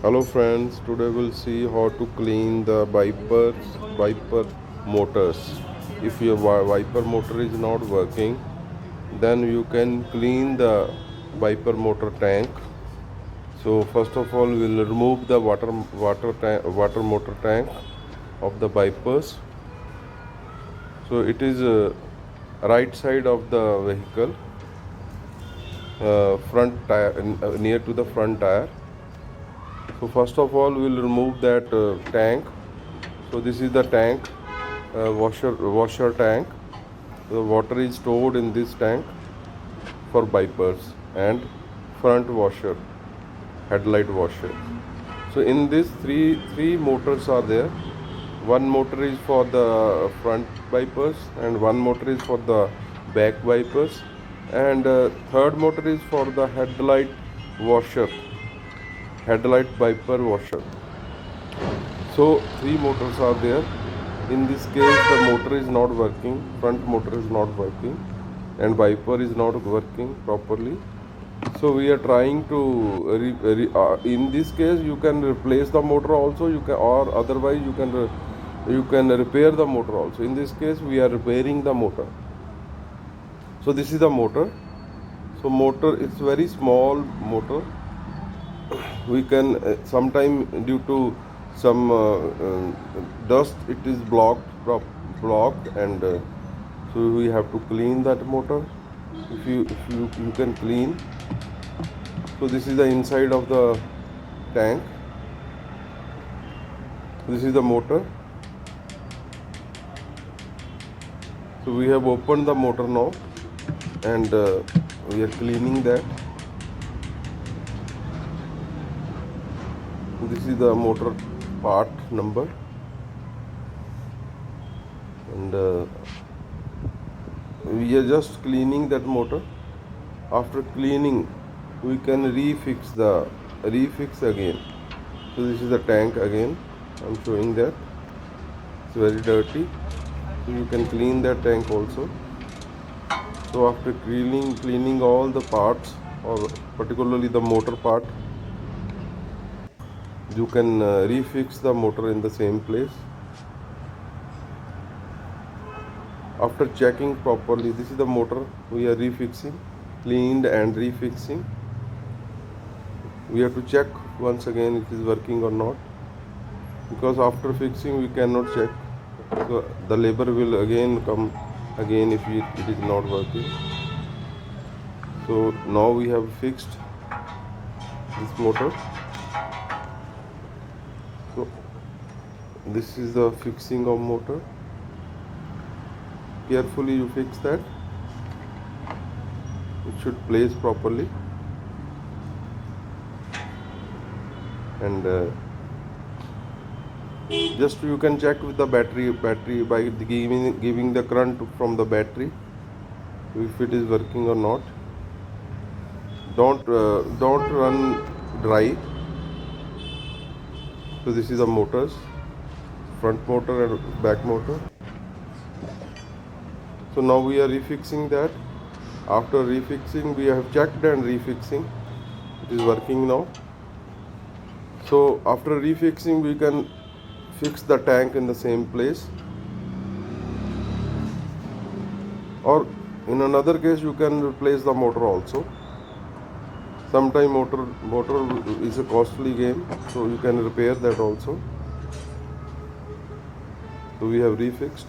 Hello friends, today we'll see how to clean the wiper motors. If your wiper motor is not working, then you can clean the wiper motor tank. So first of all, we'll remove the water motor tank of the wipers. So it is right side of the vehicle, front tire, near to the front tire. So first of all, we'll remove that tank. So this is the tank, washer tank. The water is stored in this tank for wipers and front washer, headlight washer. So in this three motors are there. One motor is for the front wipers and one motor is for the back wipers, and third motor is for the washer, headlight wiper washer. So three motors are there. In this case, the motor is not working, front motor is not working, and wiper is not working properly. So we are trying to in this case you can replace the motor also, you can, or otherwise you can repair the motor also. In this case we are repairing the motor. So this is the motor. So motor, it's very small motor. We can sometime due to some dust it is blocked, and so we have to clean that motor. If you can clean. So this is the inside of the tank. This is the motor. So we have opened the motor now, and we are cleaning that. This is the motor part number, and we are just cleaning that motor. After cleaning, we can refix again. So this is the tank again. I'm showing that it's very dirty, so you can clean that tank also. So after cleaning all the parts, or particularly the motor part, you can refix the motor in the same place. After checking properly, this is the motor we are refixing, cleaned and refixing. We have to check once again it is working or not, because after fixing we cannot check. So the labor will again come again if it is not working. So now we have fixed this motor. So this is the fixing of motor. Carefully you fix that. It should place properly, and just you can check with the battery by giving the current from the battery if it is working or not. Don't run dry. So this is the motors, front motor and back motor. So now we are refixing that. After refixing, we have checked and refixing. It is working now. So after refixing, we can fix the tank in the same place. Or in another case, you can replace the motor also. Sometime motor is a costly game, so you can repair that also. So we have refixed.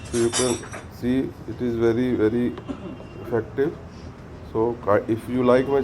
So you can see it is very effective. So if you like my